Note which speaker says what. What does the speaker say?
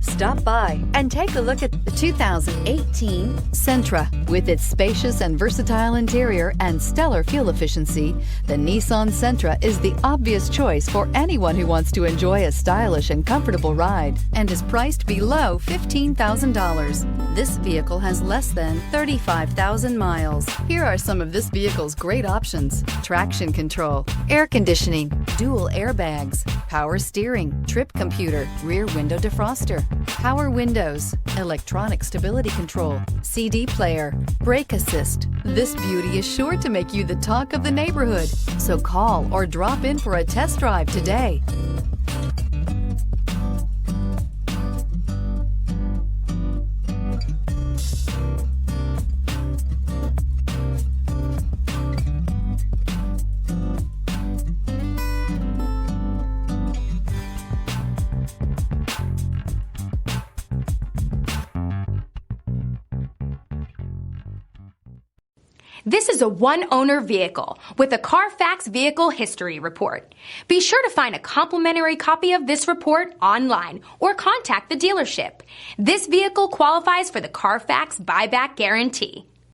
Speaker 1: Stop by and take a look at the 2018 Sentra. With its spacious and versatile interior and stellar fuel efficiency, the Nissan Sentra is the obvious choice for anyone who wants to enjoy a stylish and comfortable ride and is priced below $15,000. This vehicle has less than 35,000 miles. Here are some of this vehicle's great options: traction control, air conditioning, dual airbags, power steering, trip computer, rear window defroster, power windows, electronic stability control, CD player, brake assist. This beauty is sure to make you the talk of the neighborhood. So call or drop in for a test drive today.
Speaker 2: This is a one-owner vehicle with a Carfax Vehicle History Report. Be sure to find a complimentary copy of this report online or contact the dealership. This vehicle qualifies for the Carfax Buyback Guarantee.